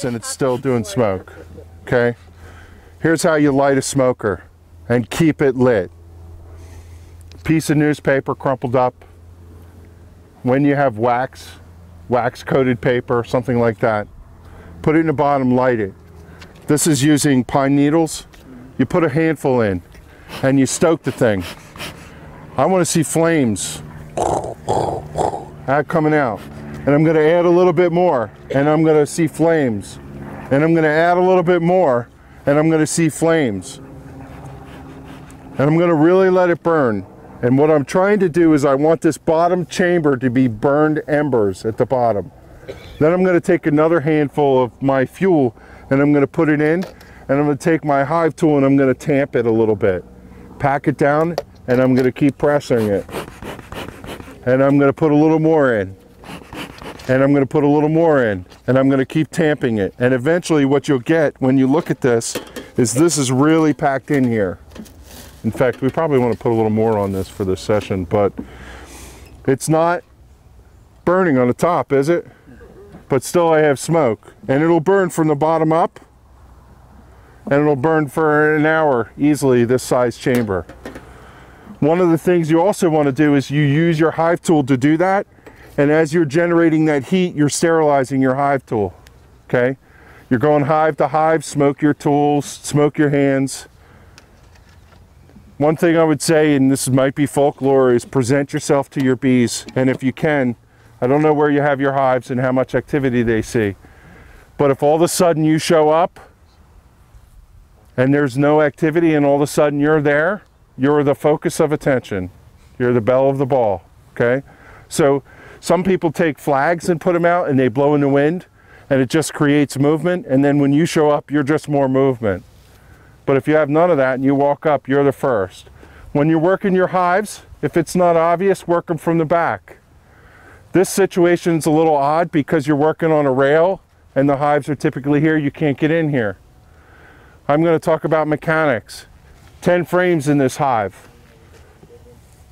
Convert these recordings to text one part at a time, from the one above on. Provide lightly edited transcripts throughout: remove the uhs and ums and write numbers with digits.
minutes and it's still doing smoke. Okay? Here's how you light a smoker and keep it lit. Piece of newspaper crumpled up. When you have wax coated paper, something like that, put it in the bottom, light it. This is using pine needles. You put a handful in and you stoke the thing. I want to see flames coming out. And I'm going to add a little bit more and I'm going to see flames. And I'm going to add a little bit more and I'm going to see flames. And I'm going to really let it burn. And what I'm trying to do is I want this bottom chamber to be burned embers at the bottom. Then I'm going to take another handful of my fuel and I'm going to put it in, and I'm going to take my hive tool and I'm going to tamp it a little bit. Pack it down and I'm going to keep pressing it. And I'm going to put a little more in. And I'm going to put a little more in. And I'm going to keep tamping it. And eventually what you'll get when you look at this is really packed in here. In fact, we probably want to put a little more on this for this session, but it's not burning on the top, is it? But still I have smoke. And it'll burn from the bottom up, and it'll burn for an hour easily, this size chamber. One of the things you also want to do is you use your hive tool to do that, and as you're generating that heat, you're sterilizing your hive tool, okay? You're going hive to hive, smoke your tools, smoke your hands. One thing I would say, and this might be folklore, is present yourself to your bees. And if you can, I don't know where you have your hives and how much activity they see, but if all of a sudden you show up and there's no activity and all of a sudden you're there, you're the focus of attention. You're the belle of the ball, okay? So some people take flags and put them out and they blow in the wind and it just creates movement, and then when you show up, you're just more movement. But if you have none of that and you walk up, you're the first. When you're working your hives, if it's not obvious, work them from the back. This situation's a little odd because you're working on a rail and the hives are typically here, you can't get in here. I'm going to talk about mechanics. 10 frames in this hive.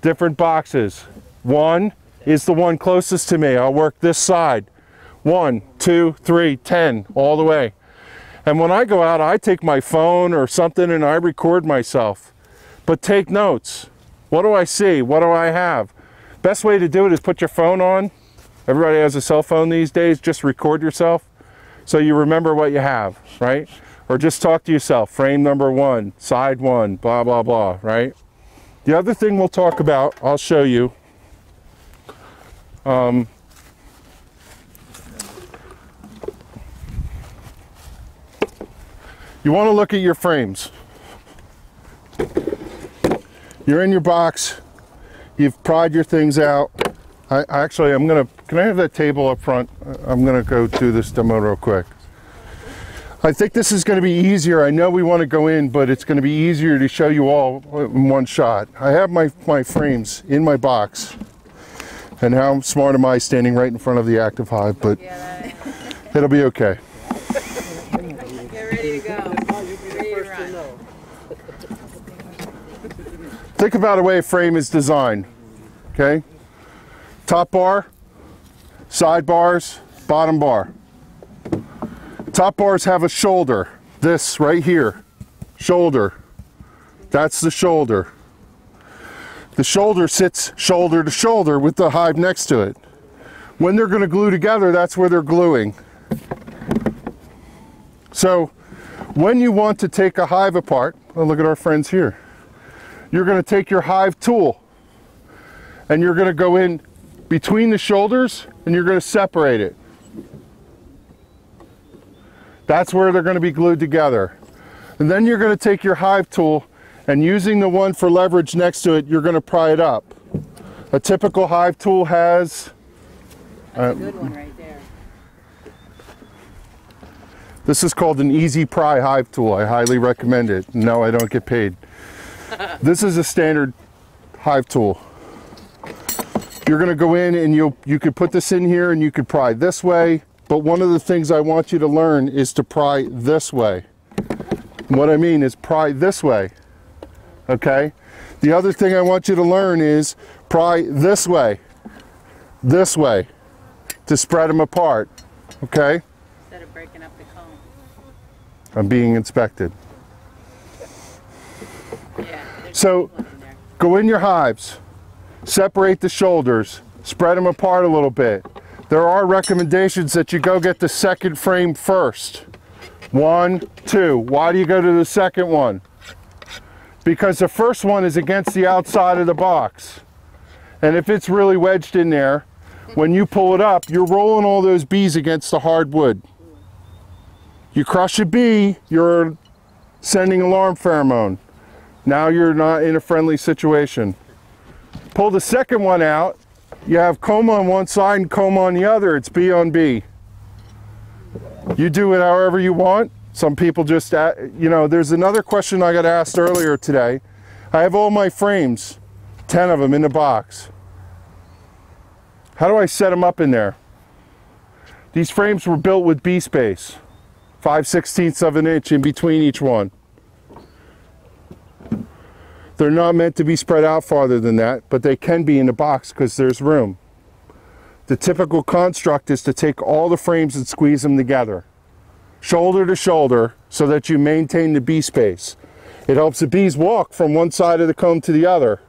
Different boxes. One is the one closest to me. I'll work this side. 1, 2, 3, 10, all the way. And when I go out, I take my phone or something and I record myself. But take notes. What do I see? What do I have? Best way to do it is put your phone on. Everybody has a cell phone these days. Just record yourself so you remember what you have, right? Or just talk to yourself. Frame number 1, side 1, blah, blah, blah, right? The other thing we'll talk about, I'll show you. You want to look at your frames. You're in your box. You've pried your things out. Can I have that table up front? I'm going to go do this demo real quick. I think this is going to be easier. I know we want to go in, but it's going to be easier to show you all in one shot. I have my frames in my box. And how smart am I standing right in front of the active hive, but it'll be okay. Get ready to go. Ready to run. Think about the way a frame is designed, okay? Top bar, side bars, bottom bar. Top bars have a shoulder, this right here, shoulder. That's the shoulder. The shoulder sits shoulder to shoulder with the hive next to it. When they're going to glue together, that's where they're gluing. So when you want to take a hive apart, oh, look at our friends here. You're going to take your hive tool and you're going to go in between the shoulders and you're going to separate it. That's where they're going to be glued together. And then you're going to take your hive tool and using the one for leverage next to it, you're going to pry it up. A typical hive tool has... That's a good one right there. This is called an easy pry hive tool. I highly recommend it. No, I don't get paid. This is a standard hive tool. You're going to go in and you could put this in here and you could pry this way, but one of the things I want you to learn is to pry this way. What I mean is pry this way. Okay? The other thing I want you to learn is pry this way, to spread them apart. Okay? Instead of breaking up the comb. I'm being inspected. Yeah, So go in your hives, separate the shoulders, spread them apart a little bit. There are recommendations that you go get the second frame first. 1, 2. Why do you go to the second one? Because the first one is against the outside of the box. And if it's really wedged in there, when you pull it up, you're rolling all those bees against the hard wood. You crush a bee, you're sending alarm pheromone. Now you're not in a friendly situation. Pull the second one out, you have comb on one side and comb on the other. It's bee on bee. You do it however you want. Some people just, you know, there's another question I got asked earlier today. I have all my frames, 10 of them in the box. How do I set them up in there? These frames were built with bee space, 5/16 of an inch in between each one. They're not meant to be spread out farther than that, but they can be in the box because there's room. The typical construct is to take all the frames and squeeze them together, shoulder to shoulder, so that you maintain the bee space. It helps the bees walk from one side of the comb to the other,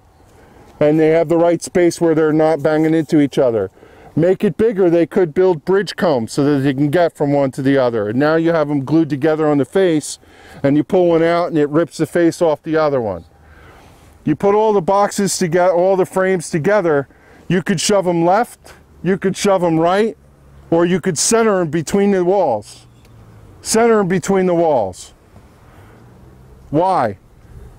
and they have the right space where they're not banging into each other. Make it bigger, they could build bridge combs so that they can get from one to the other. And now you have them glued together on the face, and you pull one out and it rips the face off the other one. You put all the boxes together, all the frames together, you could shove them left, you could shove them right, or you could center them between the walls. Center them between the walls. Why?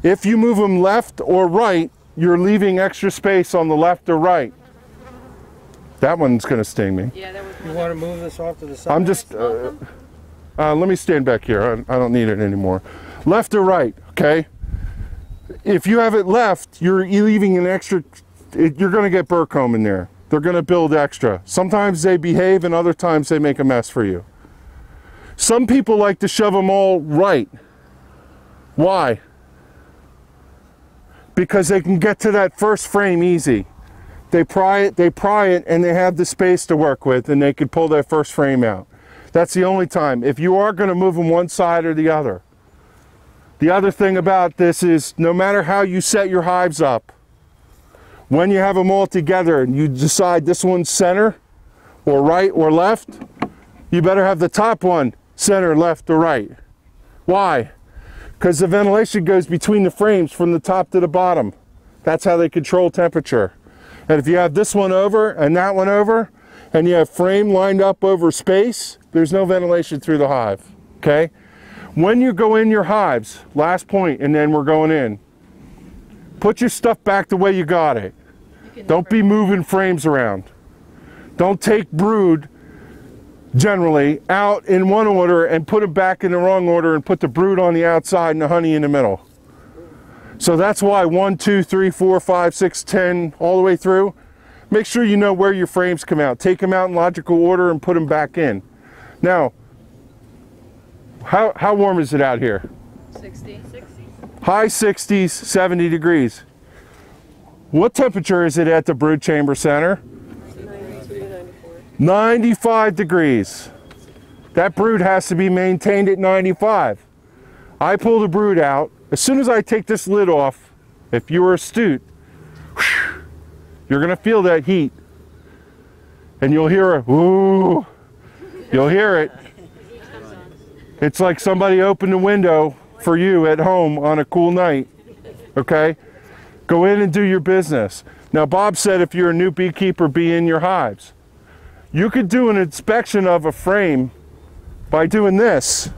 If you move them left or right, you're leaving extra space on the left or right. That one's going to sting me. Yeah, that was You want to move this off to the side? I'm just, let me stand back here. I don't need it anymore. Left or right, okay? If you have it left, you're leaving an extra, you're going to get burr comb in there. They're going to build extra. Sometimes they behave and other times they make a mess for you. Some people like to shove them all right. Why? Because they can get to that first frame easy. They pry it, and they have the space to work with, and they can pull that first frame out. That's the only time. If you are going to move them one side or the other. The other thing about this is no matter how you set your hives up, when you have them all together and you decide this one's center or right or left, you better have the top one center, left or right. Why? Because the ventilation goes between the frames from the top to the bottom. That's how they control temperature. And if you have this one over and that one over, and you have frame lined up over space, there's no ventilation through the hive, okay? When you go in your hives, last point, and then we're going in, put your stuff back the way you got it. Don't be moving frames around. Don't take brood, generally, out in one order and put them back in the wrong order and put the brood on the outside and the honey in the middle. So that's why 1, 2, 3, 4, 5, 6, 10, all the way through. Make sure you know where your frames come out. Take them out in logical order and put them back in. Now, how warm is it out here? 60. High 60s, 70 degrees. What temperature is it at the brood chamber center? 95 degrees. That brood has to be maintained at 95. I pull the brood out. As soon as I take this lid off, if you were astute, you're going to feel that heat. And you'll hear a whoo. You'll hear it. It's like somebody opened a window for you at home on a cool night. Okay? Go in and do your business. Now, Bob said if you're a new beekeeper, be in your hives. You could do an inspection of a frame by doing this.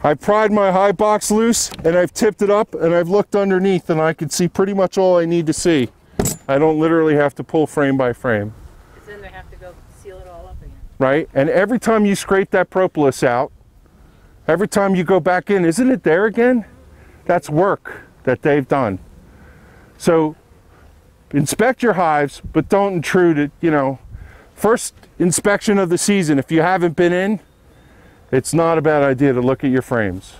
I pried my hive box loose and I've tipped it up and I've looked underneath and I can see pretty much all I need to see. I don't literally have to pull frame by frame. Then they have to go seal it all up again. Right? And every time you scrape that propolis out, every time you go back in, isn't it there again? That's work that they've done. So inspect your hives, but don't intrude it, you know. First inspection of the season, if you haven't been in, it's not a bad idea to look at your frames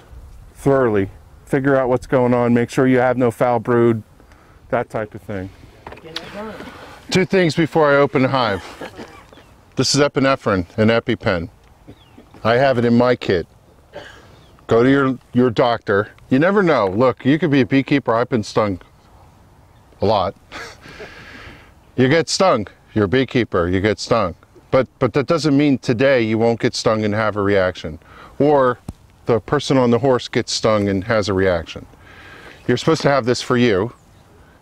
thoroughly. Figure out what's going on, make sure you have no foul brood, that type of thing. 2 things before I open the hive. This is epinephrine, an EpiPen. I have it in my kit. Go to your doctor. You never know. Look, you could be a beekeeper. I've been stung a lot. You get stung. You're a beekeeper. You get stung. But that doesn't mean today you won't get stung and have a reaction. Or the person on the horse gets stung and has a reaction. You're supposed to have this for you,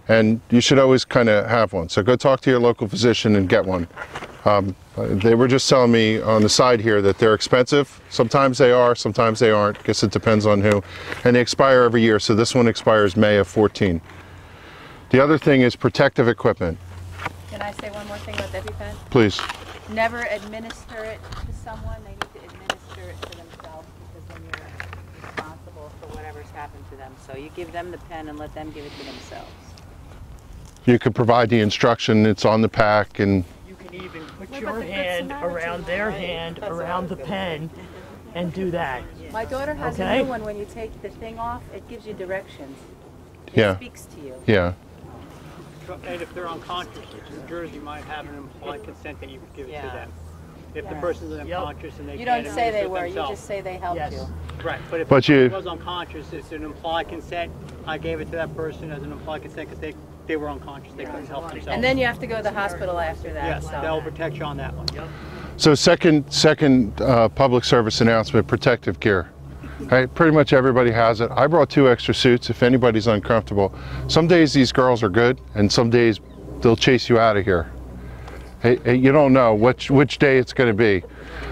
and you should always kind of have one. So go talk to your local physician and get one. They were just telling me on the side here that they're expensive. Sometimes they are, sometimes they aren't. I guess it depends on who. And they expire every year. So this one expires May of 14. The other thing is protective equipment. Can I say one more thing about the EpiPen? Please. Never administer it to someone. They need to administer it to themselves, because then you're responsible for whatever's happened to them. So you give them the pen and let them give it to themselves. You could provide the instruction. It's on the pack, and you can even put your hand around their hand, around the pen, and do that. My daughter has a new one. When you take the thing off, it gives you directions. It speaks to you. Yeah. And if they're unconscious, New Jersey might have an implied consent that you could give it to them. If the person's unconscious and they You can't don't say they were, themselves. you just say they helped you. Right, but if the person was unconscious, it's an implied consent. I gave it to that person as an implied consent because they were unconscious, they couldn't help themselves. And then you have to go to the hospital after that. Yes, so. that'll protect you on that one. So second public service announcement, protective gear. Right, pretty much everybody has it. I brought 2 extra suits if anybody's uncomfortable. Some days these girls are good, and some days they'll chase you out of here. Hey, you don't know which day it's going to be.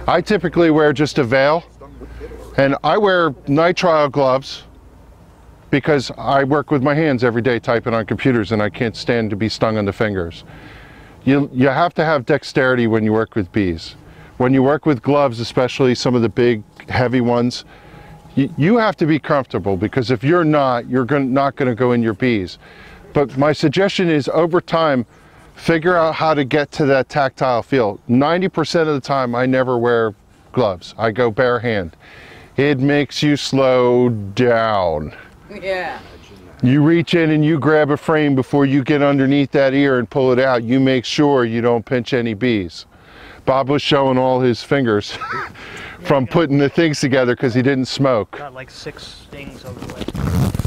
I typically wear just a veil, and I wear nitrile gloves because I work with my hands every day typing on computers, and I can't stand to be stung on the fingers. You have to have dexterity when you work with bees. When you work with gloves, especially some of the big, heavy ones, you have to be comfortable, because if you're not, you're not going to go in your bees. But my suggestion is, over time, figure out how to get to that tactile feel. 90% of the time, I never wear gloves. I go bare hand. It makes you slow down. Yeah. You reach in and you grab a frame before you get underneath that ear and pull it out. You make sure you don't pinch any bees. Bob was showing all his fingers from putting the things together because he didn't smoke. Got like 6 stings over the way.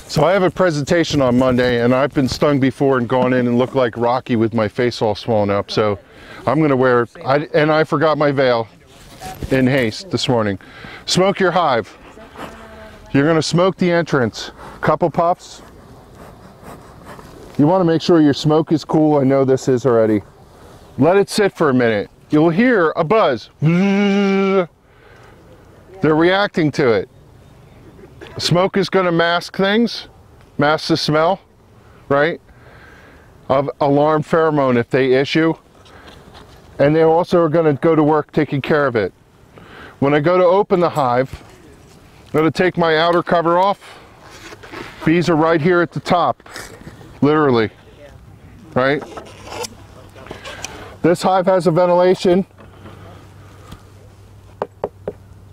So I have a presentation on Monday, and I've been stung before and gone in and looked like Rocky with my face all swollen up. So I'm going to wear, and I forgot my veil in haste this morning. Smoke your hive. You're going to smoke the entrance. Couple puffs. You want to make sure your smoke is cool. I know this is already. Let it sit for a minute. You'll hear a buzz. They're reacting to it. Smoke is going to mask things, mask the smell, right, of alarm pheromone if they issue. And they also are going to go to work taking care of it. When I go to open the hive, I'm going to take my outer cover off. Bees are right here at the top, literally, right? This hive has a ventilation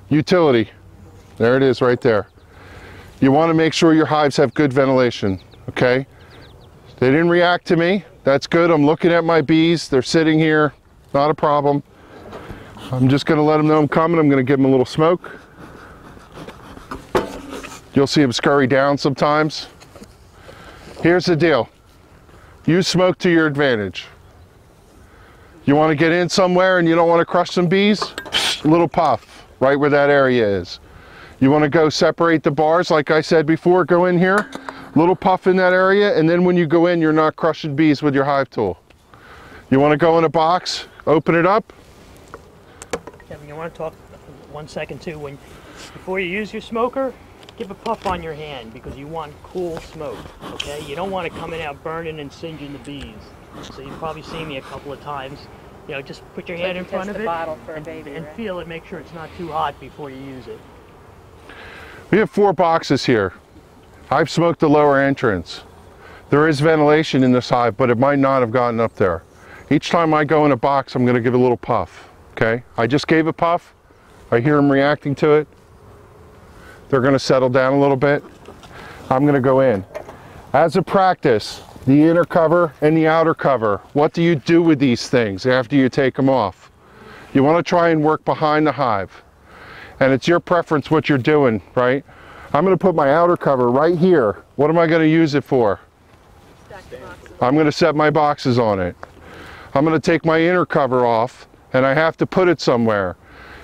utility. There it is right there. You want to make sure your hives have good ventilation, okay? They didn't react to me. That's good. I'm looking at my bees. They're sitting here. Not a problem. I'm just going to let them know I'm coming. I'm going to give them a little smoke. You'll see them scurry down sometimes. Here's the deal. Use smoke to your advantage. You want to get in somewhere and you don't want to crush some bees? A little puff right where that area is. You want to go separate the bars, like I said before, go in here, little puff in that area, and then when you go in, you're not crushing bees with your hive tool. You want to go in a box, open it up. Kevin, you want to talk 1 second too? Before you use your smoker, give a puff on your hand, because you want cool smoke, okay? You don't want it coming out burning and singeing the bees. So you've probably seen me a couple of times. You know, just put your hand in front of it and feel it, make sure it's not too hot before you use it. We have 4 boxes here. I've smoked the lower entrance. There is ventilation in this hive, but it might not have gotten up there. Each time I go in a box, I'm going to give a little puff, okay? I just gave a puff. I hear them reacting to it. They're going to settle down a little bit. I'm going to go in. As a practice, the inner cover and the outer cover, what do you do with these things after you take them off? You want to try and work behind the hive. And it's your preference what you're doing, right? I'm going to put my outer cover right here. What am I going to use it for? I'm going to set my boxes on it. I'm going to take my inner cover off, and I have to put it somewhere.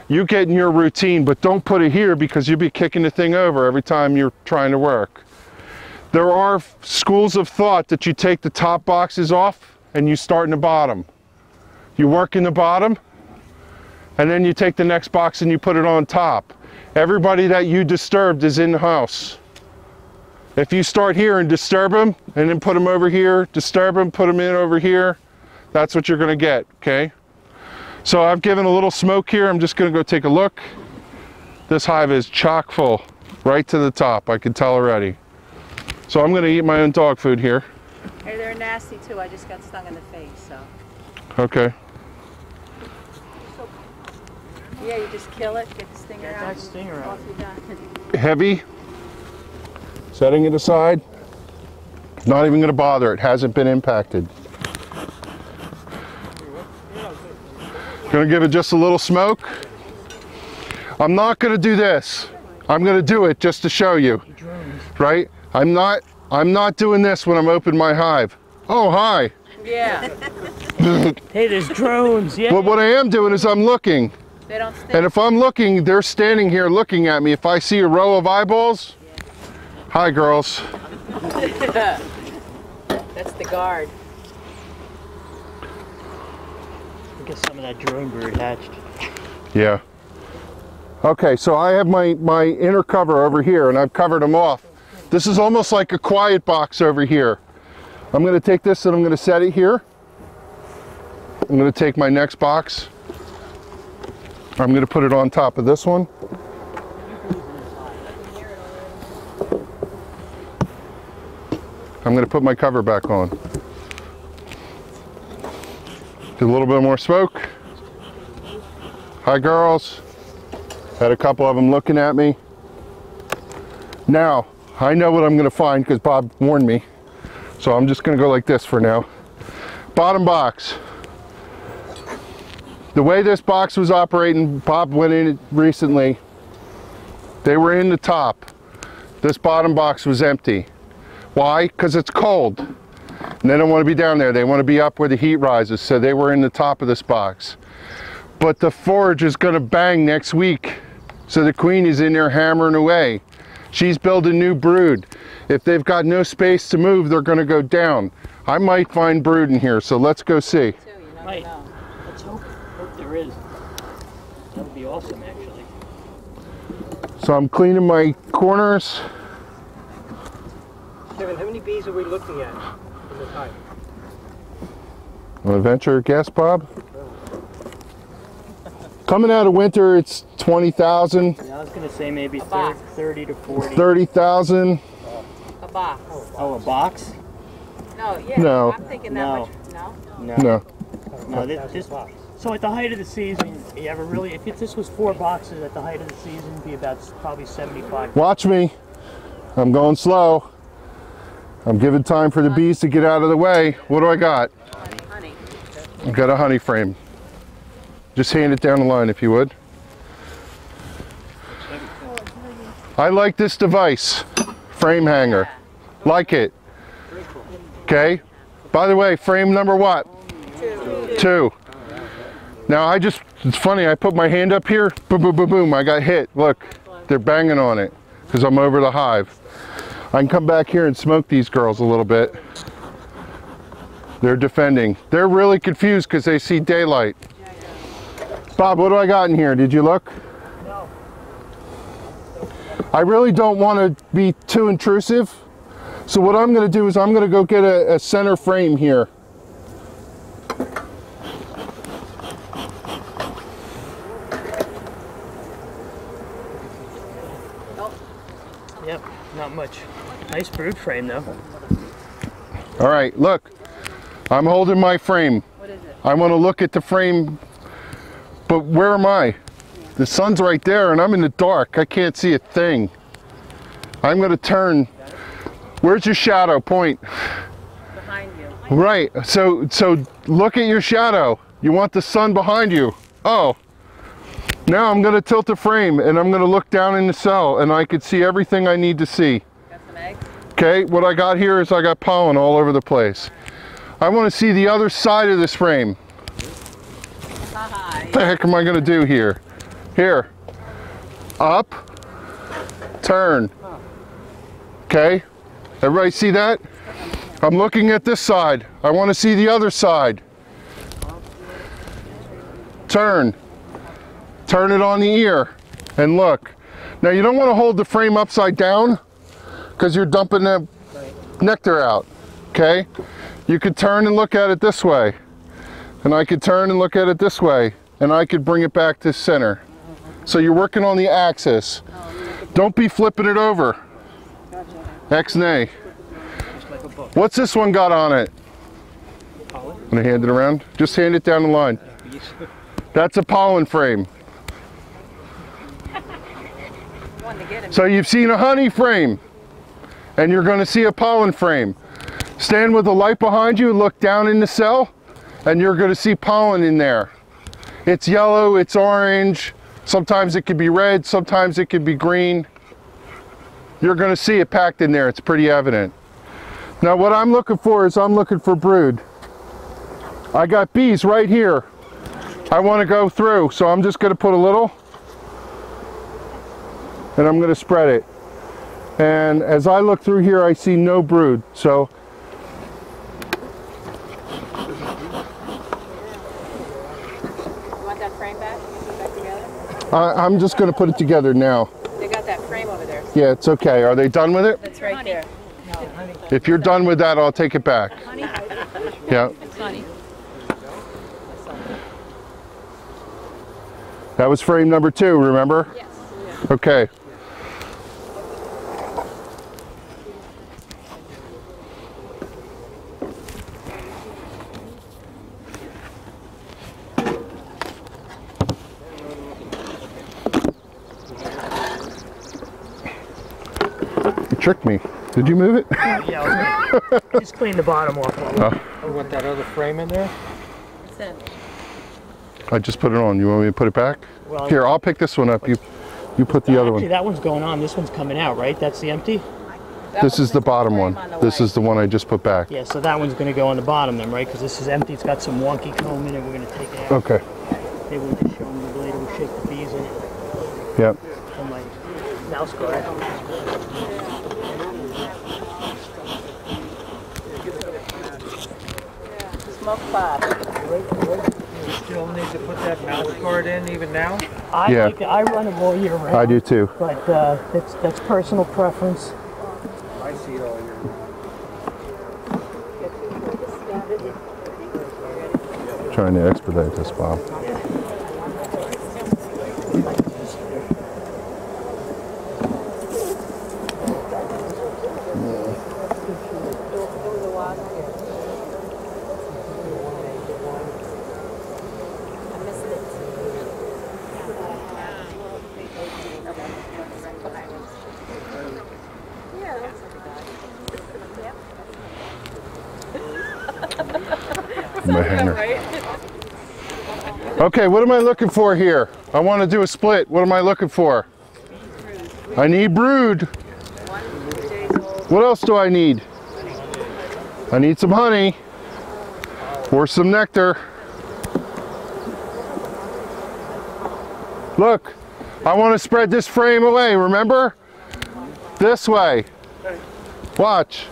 You get in your routine, but don't put it here because you'll be kicking the thing over every time you're trying to work. There are schools of thought that you take the top boxes off and you start in the bottom. You work in the bottom, and then you take the next box and you put it on top. Everybody that you disturbed is in the house. If you start here and disturb them, and then put them over here, disturb them, put them in over here, that's what you're gonna get, okay? So I've given a little smoke here. I'm just gonna go take a look. This hive is chock full, right to the top, I can tell already. So I'm gonna eat my own dog food here. Hey, they're nasty too. I just got stung in the face, so. Okay. Yeah, you just kill it, get the stinger out. that stinger out. Off you're done. Heavy. Setting it aside. Not even gonna bother, it hasn't been impacted. Gonna give it just a little smoke. I'm not gonna do this. I'm gonna do it just to show you, right? I'm not doing this when I'm opening my hive. Oh, hi. Yeah, Hey, there's drones. Yeah. But what I am doing is I'm looking. they don't stink. And if I'm looking, they're standing here looking at me. If I see a row of eyeballs, hi girls. That's the guard. I guess some of that drone brood hatched. Yeah. Okay, so I have my inner cover over here and I've covered them off. This is almost like a quiet box over here. I'm gonna take this and I'm gonna set it here. I'm gonna take my next box. I'm gonna put it on top of this one. I'm gonna put my cover back on. Get a little bit more smoke. Hi girls. Had a couple of them looking at me. Now, I know what I'm gonna find because Bob warned me. So I'm just gonna go like this for now. Bottom box. The way this box was operating, Bob went in it recently. They were in the top. This bottom box was empty. Why? Because it's cold. And they don't want to be down there. They want to be up where the heat rises. So they were in the top of this box. But the forage is going to bang next week. So the queen is in there hammering away. She's building new brood. If they've got no space to move, they're going to go down. I might find brood in here, so let's go see. Right. Let's hope there is. That would be awesome, actually. So I'm cleaning my corners. Kevin, how many bees are we looking at in this hive? Want to venture a guess, Bob? Coming out of winter, it's 20,000. Yeah, I was going to say maybe box. 30 to 40. 30,000. A box. Oh, a box? No, yeah. No. I'm thinking that No. much. No? No. No, this so at the height of the season, you ever really, if this was 4 boxes at the height of the season, it'd be about probably 75. Watch me. I'm going slow. I'm giving time for the bees to get out of the way. What do I got? Honey. I've got a honey frame. Just hand it down the line if you would. I like this device. Frame hanger. Like it. Okay. By the way, frame number what? 2. Now it's funny, I put my hand up here, boom, boom, boom, boom, I got hit. Look, they're banging on it because I'm over the hive. I can come back here and smoke these girls a little bit. They're defending. They're really confused because they see daylight. Bob, what do I got in here? Did you look? No. I really don't want to be too intrusive. So what I'm going to do is I'm going to go get a center frame here. Yep, not much. Nice brood frame though. All right, look, I'm holding my frame. What is it? I want to look at the frame, but where am I? The sun's right there and I'm in the dark. I can't see a thing. I'm going to turn. Where's your shadow? Point. Behind you. Right, so look at your shadow. You want the sun behind you. Oh, Now I'm going to tilt the frame and I'm going to look down in the cell and I can see everything I need to see. Got some eggs? Okay, what I got here is I got pollen all over the place. I want to see the other side of this frame. What the heck am I going to do here? Here. Up. Turn. Okay. Everybody see that? I'm looking at this side. I want to see the other side. Turn. Turn it on the ear and look. Now you don't want to hold the frame upside down because you're dumping the nectar out. Okay? You could turn and look at it this way. And I could turn and look at it this way. And I could bring it back to center. So you're working on the axis. Don't be flipping it over. X-nay. What's this one got on it? I'm gonna hand it around. Just hand it down the line. That's a pollen frame. So you've seen a honey frame, and you're gonna see a pollen frame. Stand with the light behind you, look down in the cell, and you're gonna see pollen in there. It's yellow, it's orange, sometimes it could be red, sometimes it could be green. You're gonna see it packed in there, it's pretty evident. Now what I'm looking for is I'm looking for brood. I got bees right here. I wanna go through, so I'm just gonna put a little, and I'm gonna spread it. And as I look through here, I see no brood, so. Want that frame back? Put it back together? I'm just gonna put it together now. They got that frame over there. Yeah, it's okay. Are they done with it? That's right there. If you're done with that, I'll take it back. Honey? Yeah. It's honey. That was frame number 2, remember? Yes. Okay. You tricked me. Did you move it? Yeah, I was gonna just clean the bottom off. You want that other frame in there? What's that? I just put it on. You want me to put it back? Well, Here, I'll pick this one up. You put the other actually, one. that one's going on. This one's coming out, right? That's the empty? This is the bottom one. This is the one I just put back. Yeah, so that one's going to go on the bottom then, right? Because this is empty. It's got some wonky comb in it. We're going to take it out. Okay. Maybe we'll just show them the later. We'll shake the bees in. Yep. Oh my mouse guard. Smoke pot. You still need to put that mouse guard in even now? I run them all year round. I do too. But that's personal preference. I see it all year. Trying to expedite this, Bob. My hanger. Okay, what am I looking for here? I want to do a split. What am I looking for? I need brood. What else do I need? I need some honey or some nectar. Look, I want to spread this frame away, remember? This way. Watch.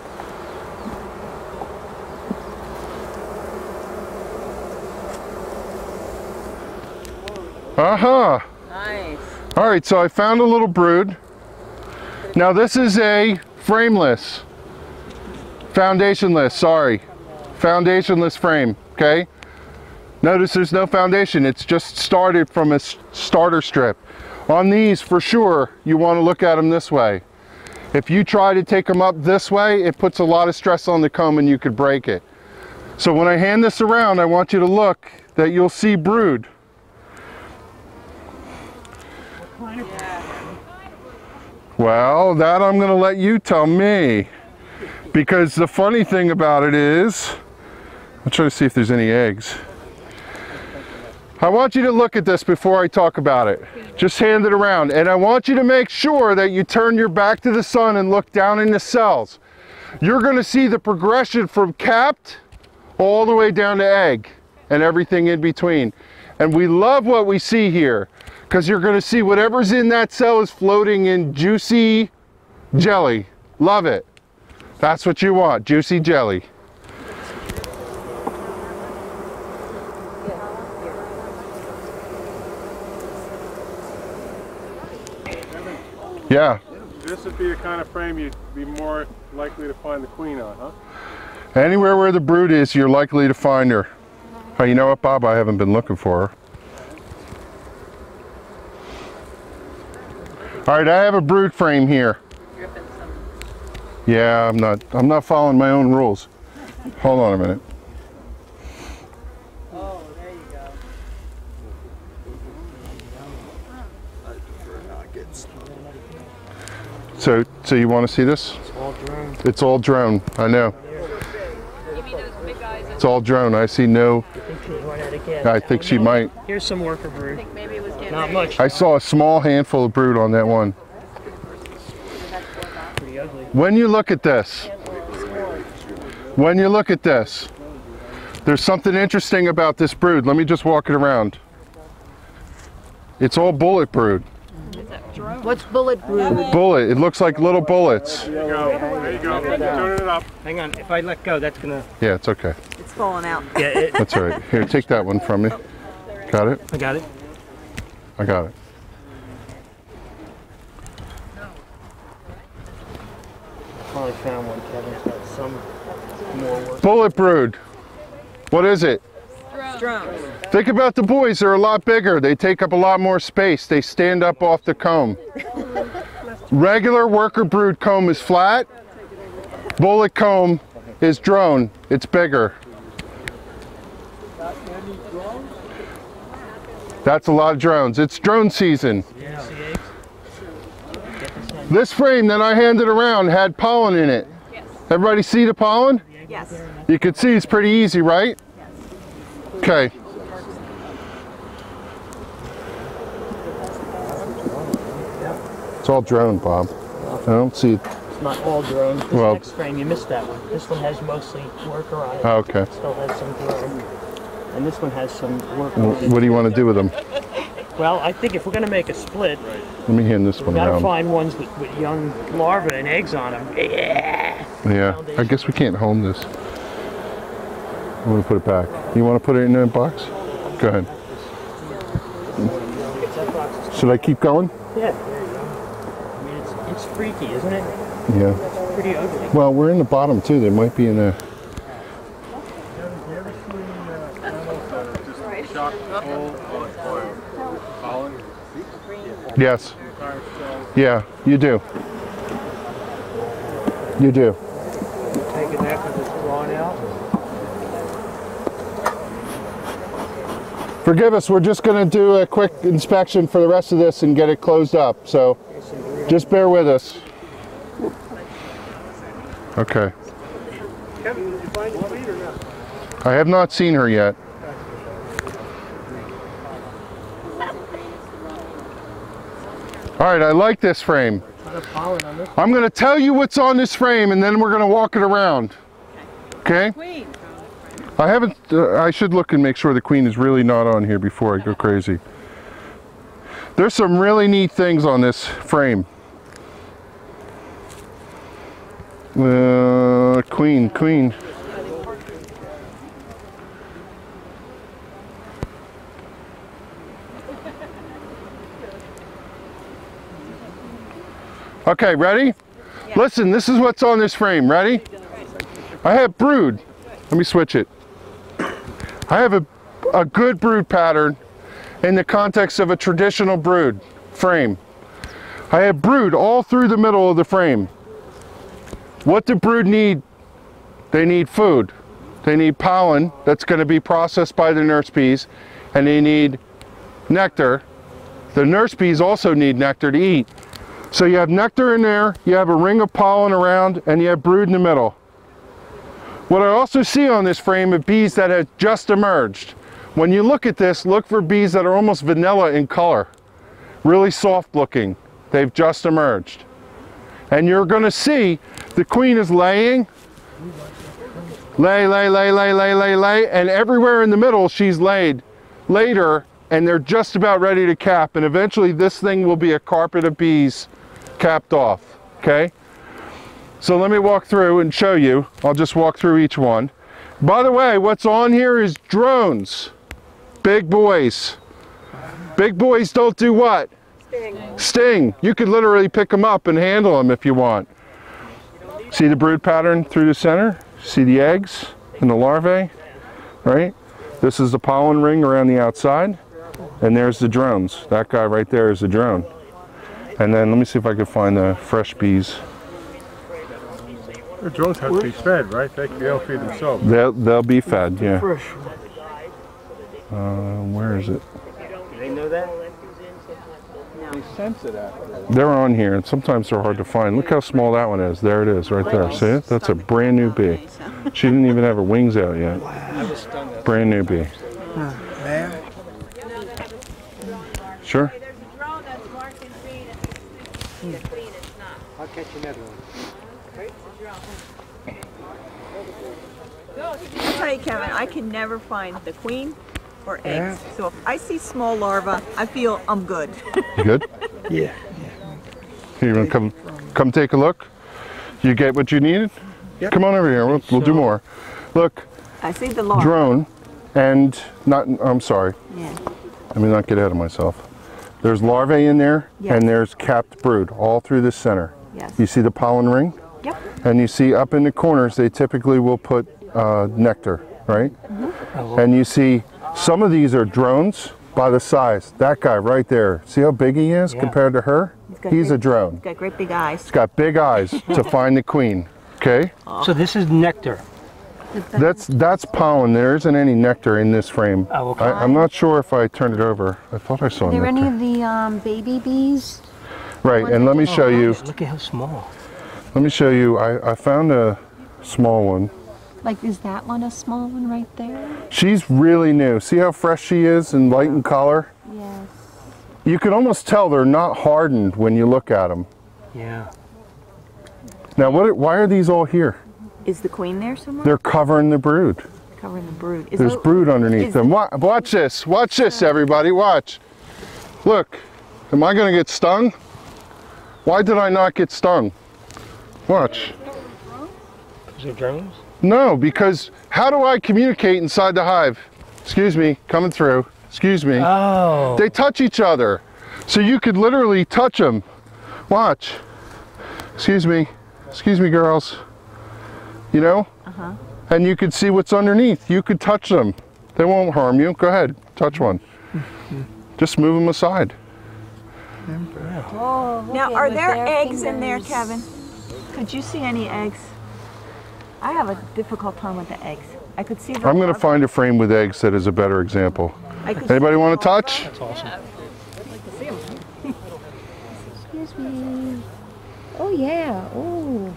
Uh-huh. Nice. All right, so I found a little brood. Now this is a frameless, foundationless, sorry. Foundationless frame, okay? Notice there's no foundation. It's just started from a starter strip. On these, for sure, you want to look at them this way. If you try to take them up this way, it puts a lot of stress on the comb and you could break it. So when I hand this around, I want you to look that you'll see brood. Well, that I'm going to let you tell me, because the funny thing about it is, I'll try to see if there's any eggs. I want you to look at this before I talk about it. Just hand it around. And I want you to make sure that you turn your back to the sun and look down in the cells. You're going to see the progression from capped all the way down to egg and everything in between. And we love what we see here because you're going to see whatever's in that cell is floating in juicy jelly. Love it. That's what you want, juicy jelly. Yeah. This would be a kind of frame you'd be more likely to find the queen on, huh? Anywhere where the brood is, you're likely to find her. Oh, you know what, Bob? I haven't been looking for her. All right, I have a brood frame here. Yeah, I'm not following my own rules. Hold on a minute. Oh, there you go. So you want to see this? It's all drone. It's all drone. I know. It's all drone. I see no. I think she's run out of gas. I think she might. Here's some worker brood. Maybe it was getting Not ready. much. I saw a small handful of brood on that one. Pretty ugly. When you look at this, there's something interesting about this brood. Let me just walk it around. It's all bullet brood. What's bullet brood? Bullet. It looks like little bullets. There you go. There you go. Turn it up. Hang on, if I let go, that's gonna... Yeah, it's okay. It's falling out. Yeah, That's all right. Here, take that one from me. Got it? I got it. I got it. Finally found one. Kevin's got some more work. Bullet brood. What is it? Drones. Think about the boys. They're a lot bigger. They take up a lot more space. They stand up off the comb. Regular worker brood comb is flat. Bullet comb is drone. It's bigger. That's a lot of drones. It's drone season. This frame that I handed around had pollen in it. Everybody see the pollen? Yes. You can see it's pretty easy, right? Okay. It's all drone, Bob. I don't see it. It's not all drone. This Well- next frame, you missed that one. This one has mostly worker on it. Oh, okay. Still has some drone. And this one has some worker on it. What do you want to do with them? Well, I think if we're going to make a split, Let me hand this we one got to around. find ones with young larvae and eggs on them. Yeah. Yeah, I guess we can't home this. I'm going to put it back. You want to put it in a box? Go ahead. Should I keep going? Yeah, there you go. I mean, it's freaky, isn't it? Yeah. It's pretty ugly. Well, we're in the bottom too. They might be in a... Shock hole on pollen. Yes. Yeah, you do. You do. Taking that because it's drawn out. Forgive us, we're just going to do a quick inspection for the rest of this and get it closed up. So just bear with us. Okay. Kevin, did you find the queen or not? I have not seen her yet. All right, I like this frame. I'm going to tell you what's on this frame and then we're going to walk it around. Okay? Queen. I haven't, I should look and make sure the queen is really not on here before I go crazy. There's some really neat things on this frame. Queen. Okay, ready? Yeah. Listen, this is what's on this frame. Ready? I have brood. Let me switch it. I have a good brood pattern in the context of a traditional brood frame. I have brood all through the middle of the frame. What do brood need? They need food. They need pollen that's going to be processed by the nurse bees, and they need nectar. The nurse bees also need nectar to eat. So you have nectar in there, you have a ring of pollen around, and you have brood in the middle. What I also see on this frame are bees that have just emerged. when you look at this, look for bees that are almost vanilla in color. Really soft looking. They've just emerged. And you're going to see the queen is laying. Lay, and everywhere in the middle she's laid later, and they're just about ready to cap, and eventually this thing will be a carpet of bees capped off, okay? So let me walk through and show you. I'll just walk through each one. By the way, what's on here is drones. Big boys. Big boys don't do what? Sting. Sting. You could literally pick them up and handle them if you want. See the brood pattern through the center? See the eggs and the larvae, right? This is the pollen ring around the outside, and there's the drones. That guy right there is a drone. And then let me see if I can find the fresh bees. The drones have to be fed, right? They'll feed themselves. They'll be fed, yeah. Where is it? Do they know that? They sense it after. They're on here, and sometimes they're hard to find. Look how small that one is. There it is, right there. See it? That's a brand new bee. She didn't even have her wings out yet. Brand new bee. Ma'am? Sure. There's a drone that's marking green and the queen is not. I'll catch another one. I'll tell you, Kevin, I can never find the queen or eggs. So if I see small larvae, I feel I'm good. You good? Yeah. Here, you want to come take a look? You get what you needed? Yep. Come on over here. We'll do more. Look, I see the larvae. drone, and I'm sorry. Yeah. Let me not get ahead of myself. There's larvae in there, Yes. and there's capped brood all through the center. Yes. You see the pollen ring? Yep. And you see up in the corners, they typically will put nectar, right? And you see some of these are drones by the size. That guy right there, see how big he is compared to her? He's a drone. He's got great big eyes. He's got big eyes to find the queen, okay? So this is nectar. That's pollen. There isn't any nectar in this frame. Oh, okay. I'm not sure if I turned it over. I thought I saw Are there nectar. any of the baby bees? Right, and let me show you. Look at how small. Let me show you. I found a small one. Like, is that one a small one right there? She's really new. See how fresh she is and light in color? Yes. You can almost tell they're not hardened when you look at them. Yeah. Now, why are these all here? Is the queen there somewhere? They're covering the brood. Covering the brood. There's brood underneath them. Watch this. Watch this, everybody. Watch. Look. Am I going to get stung? Why did I not get stung? Watch. Is there drones? No, because how do I communicate inside the hive? Excuse me, coming through. Excuse me. Oh. They touch each other. So you could literally touch them. Watch. Excuse me, girls. You know? And you could see what's underneath. You could touch them. They won't harm you. Go ahead, touch one. Just move them aside. Oh, Now, are there eggs in there, Kevin? Could you see any eggs? I have a difficult time with the eggs. I could see the I'm going to larvae. find a frame with eggs that is a better example. I could Anybody see want the to larvae. touch? That's awesome. Excuse me. Oh, yeah. Oh.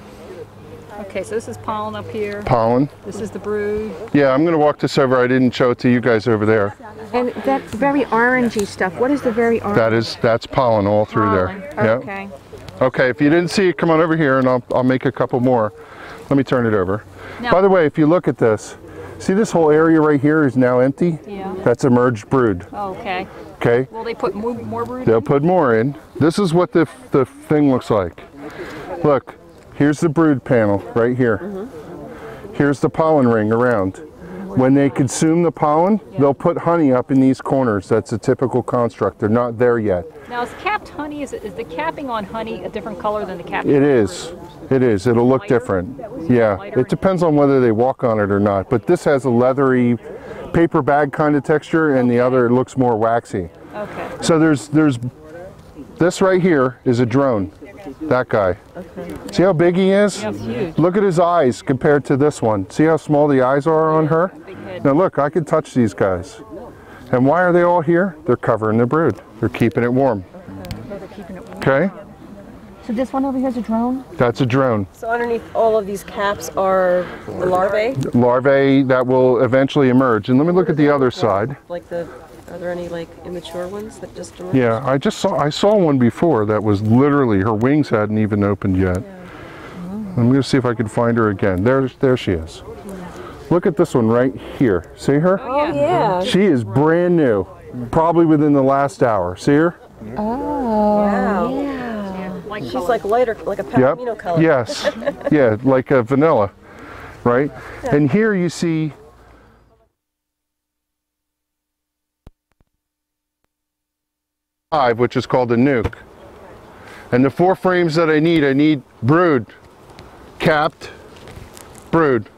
Okay, so this is pollen up here. Pollen. This is the brood. Yeah, I'm going to walk this over. I didn't show it to you guys over there. And that very orangey stuff, what is the very orange? That's pollen all through there. Yeah. Okay. Okay, if you didn't see it, come on over here and I'll make a couple more. Let me turn it over. Now- By the way, if you look at this, see this whole area right here is now empty? Yeah. That's emerged brood, Oh, okay. okay? Will they put more brood? They'll put more in. This is what the thing looks like. Look, here's the brood panel right here. Here's the pollen ring around. When they consume the pollen, they'll put honey up in these corners. That's a typical construct. They're not there yet. Now, is capped honey, is the capping on honey a different color than the capping? It is. It is. It'll look Lighter? different. Yeah. Lighter It depends on whether they walk on it or not. But this has a leathery paper bag kind of texture, and the other looks more waxy. Okay. So there's this right here is a drone. That guy. See how big he is? Yeah, it's huge. Look at his eyes compared to this one. See how small the eyes are on her? Big head. Now look, I can touch these guys. And why are they all here? They're covering the brood. They're keeping it warm. Oh, they're keeping it warm. Okay? So this one over here is a drone? That's a drone. So underneath all of these caps are the larvae? Larvae that will eventually emerge. And let me look at the other side. Like are there any like immature ones that just emerged? Yeah, I saw one before that was literally, her wings hadn't even opened yet. Yeah. I'm going to see if I can find her again. There she is. Look at this one right here. See her? Oh yeah. She is brand new. Probably within the last hour. See her? Oh, Wow. yeah. She's like lighter, like a palomino color. Yes. Yeah, like a vanilla, right? Yeah. And here you see hive, which is called a nuke. And the 4 frames that I need brood, capped, brood.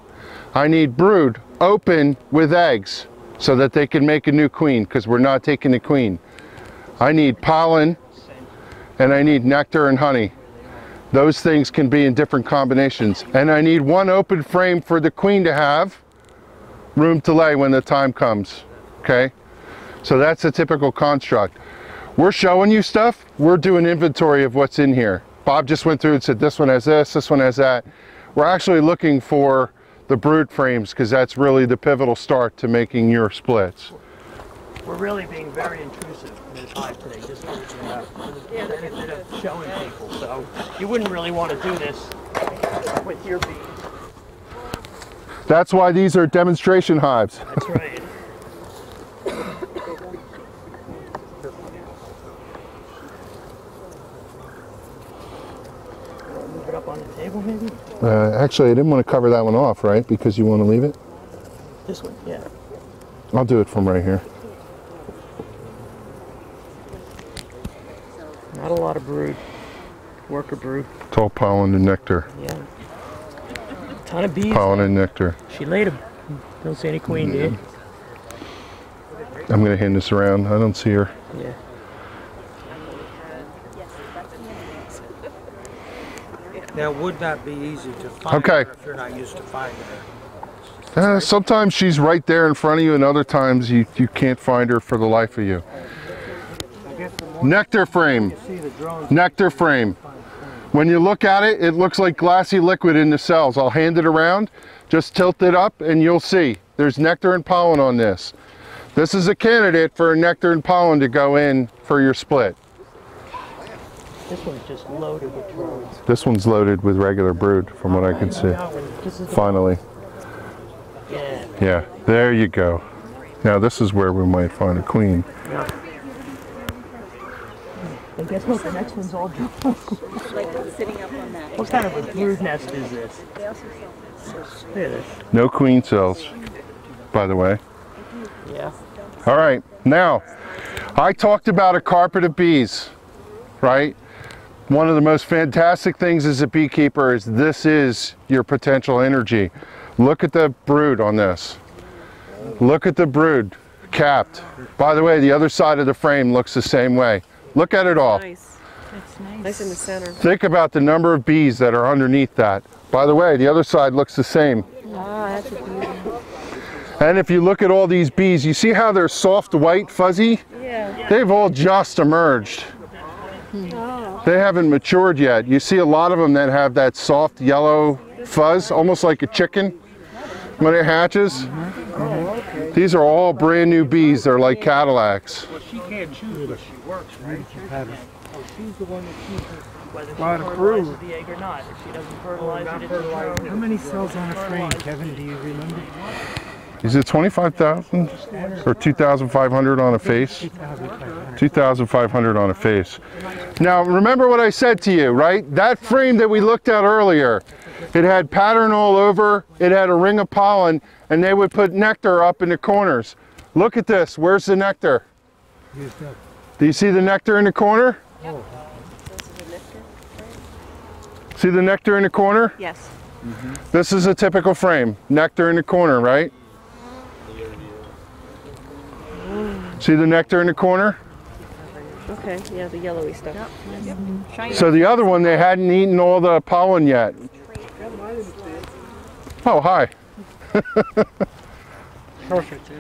I need brood open with eggs so that they can make a new queen, because we're not taking the queen. I need pollen and I need nectar and honey. Those things can be in different combinations. And I need 1 open frame for the queen to have room to lay when the time comes, okay? So that's a typical construct. We're showing you stuff, we're doing inventory of what's in here. Bob just went through and said this one has this one has that. We're actually looking for the brood frames because that's really the pivotal start to making your splits. We're really being very intrusive in this hive today, just for the benefit of showing people. So you wouldn't really want to do this with your bees. That's why these are demonstration hives. That's right. Move it up on the table, maybe? Actually, I didn't want to cover that one off, right? Because you want to leave it? This one, yeah. I'll do it from right here. Not a lot of brood. Worker brood. It's all pollen and nectar. Yeah. Ton of bees. Pollen and nectar. She laid a. Don't see any queen, do you? I'm going to hand this around. I don't see her. Yeah. Now, would that be easy to find her if you're not used to finding her? Sometimes she's right there in front of you, and other times you can't find her for the life of you. Nectar frame. Nectar frame. When you look at it, it looks like glassy liquid in the cells. I'll hand it around. Just tilt it up and you'll see. There's nectar and pollen on this. This is a candidate for nectar and pollen to go in for your split. This one's just loaded with drones. This one's loaded with regular brood, from what I can see. Finally. Yeah. Yeah, there you go. Now this is where we might find a queen. Yeah. And guess what? The next one's all drones. Like sitting up on that. What kind of a brood nest is this? They also sell this. Look at this. No queen cells, by the way. Yeah. All right, now, I talked about a carpet of bees, right? One of the most fantastic things as a beekeeper is this is your potential energy. Look at the brood on this. Look at the brood, capped. By the way, the other side of the frame looks the same way. Look at it all. Nice. That's nice. Nice in the center. Think about the number of bees that are underneath that. By the way, the other side looks the same. Ah, that's a beauty. And if you look at all these bees, you see how they're soft, white, fuzzy? Yeah. They've all just emerged. Oh. They haven't matured yet. You see a lot of them that have that soft yellow fuzz, almost like a chicken when it hatches. These are all brand new bees. They're like Cadillacs. Well, she can't choose, but she works, right? Oh, she's the one that chooses. Whether she Well, to fertilizes prove. the egg or not. If she doesn't fertilize it, it's a drone. How many cells on a frame, Kevin? Do you remember? Is it 25,000 or 2,500 on a face? 2,500 on a face. Now, remember what I said to you, right? That frame that we looked at earlier, it had pattern all over, it had a ring of pollen, and they would put nectar up in the corners. Look at this. Where's the nectar? Do you see the nectar in the corner? See the nectar in the corner? Yes. This is a typical frame. Nectar in the corner, right? See the nectar in the corner? Okay, yeah, the yellowy stuff. Yep. So the other one, they hadn't eaten all the pollen yet. Oh, hi. Perfect.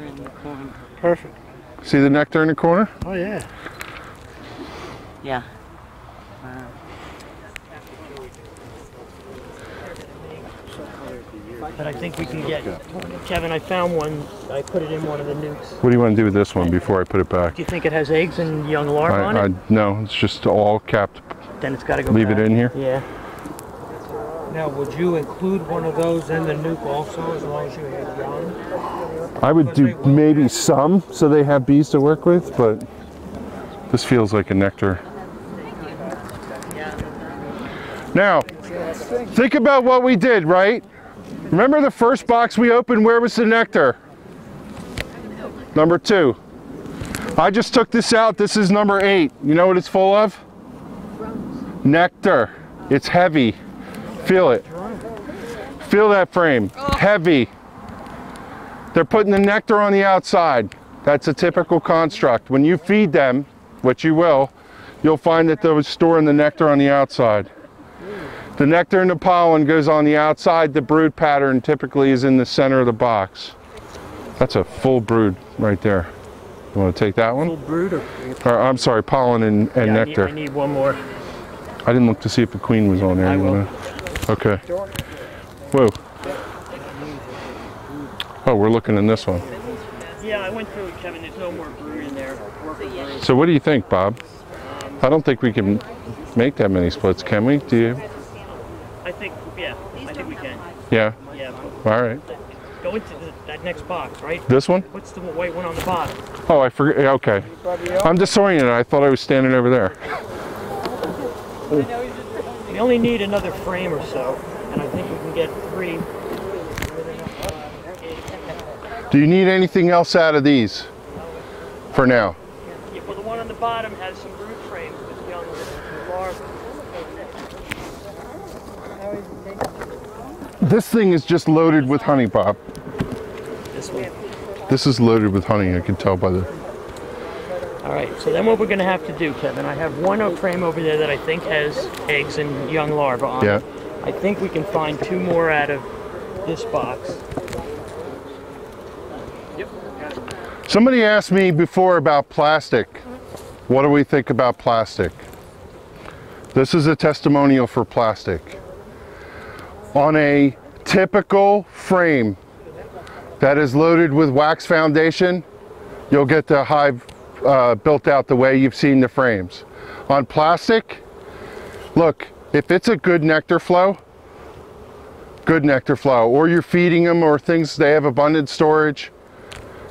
Perfect. See the nectar in the corner? Oh, yeah. Yeah. But I think we can get, Kevin, I found one, I put it in one of the nukes. What do you want to do with this one before I put it back? Do you think it has eggs and young larvae on it? No, it's just all capped. Then it's got to go Leave back. it in here? Yeah. Now, would you include one of those in the nuke also, as long as you have young? I would do maybe some so they have bees to work with, but this feels like a nectar. Now, think about what we did, right? Remember the first box we opened, where was the nectar? Number 2. I just took this out, this is number 8. You know what it's full of? Nectar. It's heavy. Feel it. Feel that frame. Heavy. They're putting the nectar on the outside. That's a typical construct. When you feed them, which you will, you'll find that they're storing the nectar on the outside. The nectar and the pollen goes on the outside. The brood pattern typically is in the center of the box. That's a full brood right there. You want to take that one? Full brood or I'm sorry, pollen and nectar. I need one more. I didn't look to see if the queen was on there. I will. Okay. Whoa. Oh, we're looking in this one. Yeah, I went through it, Kevin. There's no more brood in there. So what do you think, Bob? I don't think we can make that many splits, can we? Do you? I think we can. Yeah? Yeah. All right. Go into that next box, right? This one? What's the white one on the bottom? Oh, I forget. Okay. I'm disoriented. I thought I was standing over there. We only need another frame or so, and I think we can get 3. Do you need anything else out of these for now? Yeah, well, the one on the bottom has some brood frames with young larvae. This thing is just loaded with honey, Bob. This one. This is loaded with honey, I can tell by the... All right, so then what we're going to have to do, Kevin, I have one frame over there that I think has eggs and young larvae on it. I think we can find 2 more out of this box. Somebody asked me before about plastic. What do we think about plastic? This is a testimonial for plastic. On a typical frame that is loaded with wax foundation, you'll get the hive built out the way you've seen the frames. On plastic, look, if it's a good nectar flow, or you're feeding them or things, they have abundant storage,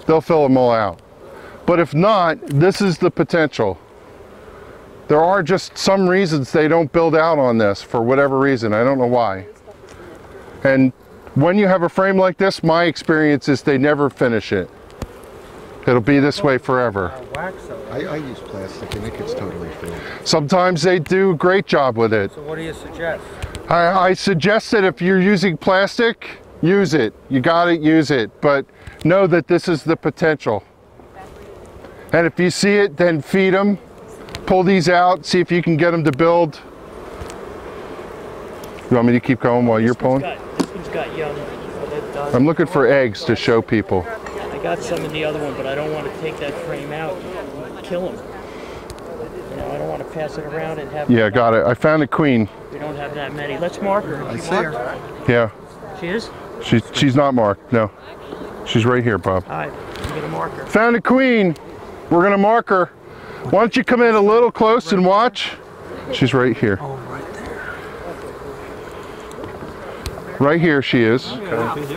they'll fill them all out. But if not, this is the potential. There are just some reasons they don't build out on this for whatever reason. I don't know why. And when you have a frame like this, my experience is they never finish it. It'll be this way forever. I use plastic and it gets totally full. Sometimes they do a great job with it. So what do you suggest? I suggest that if you're using plastic, use it. You got it, use it. But know that this is the potential. And if you see it, then feed them. Pull these out, see if you can get them to build. You want me to keep going while you're pulling? This one's got young. I'm looking for eggs to show people. I got some in the other one, but I don't want to take that frame out and kill them. You know, I don't want to pass it around and have... Yeah, got it. I found a queen. We don't have that many. Let's mark her. I see her. Yeah. She is? She's not marked, no. She's right here, Bob. All right, I'm going to mark her. Found a queen. We're going to mark her. Why don't you come in a little close and watch? She's right here. Oh, right there. Right here she is. Okay.